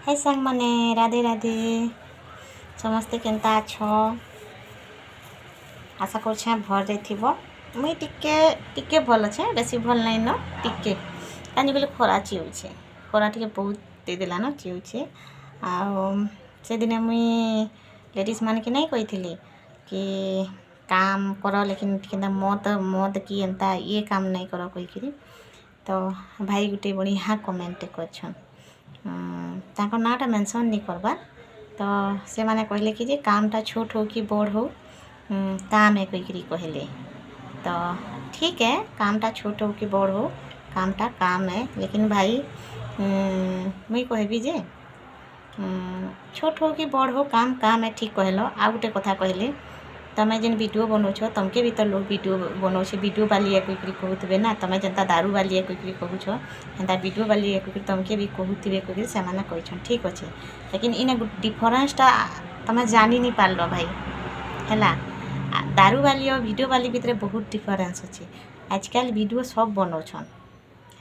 हाय सांग माने राधे राधे समस्ते केनता अछ आशा करछे भरे थिबो मुई टिके टिके भल छे बेसी भल नै न टिके कानी बेले खरा चिउछे खरा टिके बहुत दे देला न चिउछे आ से दिन मुई लेडीज मान के नै कहिथिली कि काम करो लेकिन केनता मत कि एंता ये काम नै करो कहिकरी तो भाई गुटे बढ़िया कमेंट करछन ताको नाटा मेंशन नहीं करबा तो से माने कहले कि जे कामटा छोट हो कि बड़ हो काम है कहिकरी कहले तो ठीक है कामटा छोट हो कि बड़ हो कामटा काम है लेकिन भाई मुई कहबी जे छोट हो कि बड़ हो काम काम है ठीक कहलो आ गुटे कथा कहले तमें जेन वीडियो बनाऊछ तमके भी तो लोग वीडियो बनाऊछ वीडियो वाली कोई कहूथे ना तमें जनता दारू वाली कोई कहूछ हेन्ता वीडियो वाली कोई तमके भी कहूथे कोई से माने कहछन ठीक अच्छे लेकिन इन डिफरेंसटा तमें जानी नहीं पारल भाई हैला दारू वाली और वीडियो वाली भितर बहुत डिफरेंस अच्छे आजकल वीडियो सब बनाऊछन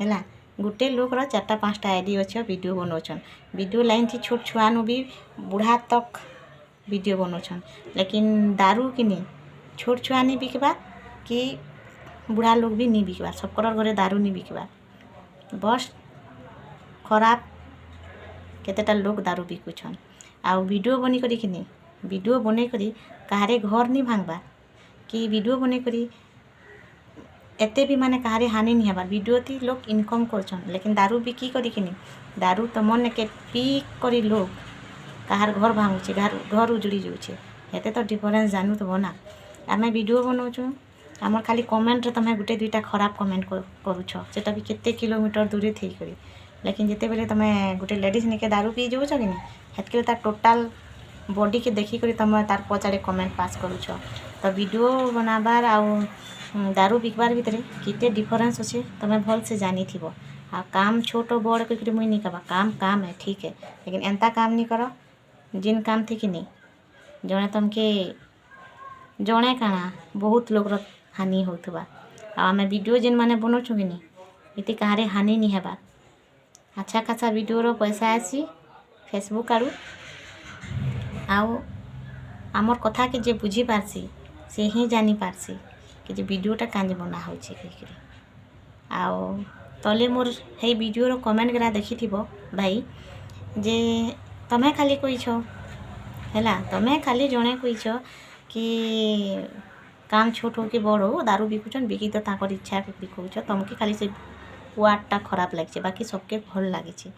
हैला गोटे लोकर 4-5टा आईडी अच्छे वीडियो बनाऊछन वीडियो लाइन थी छोट छुआनु भी बूढ़ा तक वीडियो बनाऊछन लेकिन दारू कि नहीं छोट छुआ नहीं बिकवा कि बूढ़ा लोग भी नहीं बिकवा सबकर घरे दारू नहीं बिकवा बस खराब केतेटा लोग दारू बिकुछन आ वीडियो बनी करी कि नहीं वीडियो बने करी कारे घर नहीं भांगबा कि वीडियो बने करी एते भी माने कारे हानि नहीं हबार वीडियो थी लोग इनकम करछन लेकिन दारू बिकी करी कि नहीं दारू तो मन के पी करी लोग कहार घर भांगुचे घर उजड़ी जाऊे हेते तो डिफरेंस जानू तो ना आम वीडियो बनाऊँ आमर खाली कमेंट रे तमें गुटे दुईटा खराब कमेंट करूछ सेटा भी केते किलोमीटर दूरे थी करी लेकिन जिते बेले तमें गुटे लेडीज निके दारू पी जाऊछ कि नहीं हेतके तार टोटाल बॉडी के देखी करी तमें तार पचारे कमेंट पास करूछ तो वीडियो बनाबार आउ दारू बिकबार भितर केते डिफरेंस अच्छे तमें भल से जानी थी आ काम छोट बड़ कह मुई नहीं कहबा काम काम है ठीक है लेकिन एंता काम नहीं करो जिन काम थी कि नहीं जड़े तमके जड़े काना बहुत लोग हानि होथबा आम वीडियो जेन माने बनाऊँ कि नहीं इति कहारे हानि नहीं हेबा अच्छा खासा वीडियो रो पैसा आसी फेसबुक आड़ू आउ आमर कथा के जे बुझी पारसी से ही जानी पारसी कि जे वीडियोटा कांजे बना होची कहिकरी आउ तले मोर हे वीडियो रो कमेंट करा देखी थिबो भाई जे तमें खाली कहीछ हैला तमें खाली जड़े कहीछ कि काम छोट हो कि बड़ हो दारू बिकुछन बिकी तो ताकर इच्छा बिकौछ तमके खाली से वार्डटा खराब लगे बाकी सबके भल लगे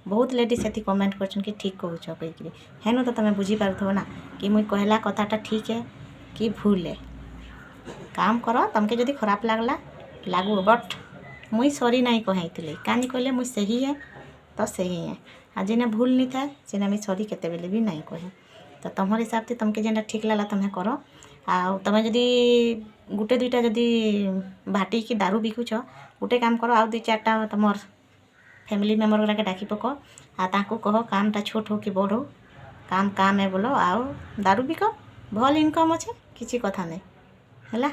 बहुत लेडीज से कमेंट करछन कि ठीक कहूछ कहीकरी हेनु तो तमें बुझी पारुथबो ना कि मुई कहला कथाटा ठीक है कि भूल है काम करो तमके जदि खराब लागला लागू बट मुई सॉरी नहीं कहैतले कानी कहले मुई सही है तो सही है आ जेना भूल नहीं था सेना मुई सॉरी केते बेले भी नहीं कहे तो तमर हिसाब से तमके जेना ठीक लागला तमें करो आ तमें जदि गुटे दुईटा जदि भाटी कि दारू बिकुछ गुटे काम करो आ 2-4टा तमर फैमिली मेम्बर गुला के डाकी पको आ ताको कहो कामटा छोट हो कि बड़ हो काम काम है बोलो आओ दारू बिक भल इनकम अच्छे किसी कथा नहीं हैला।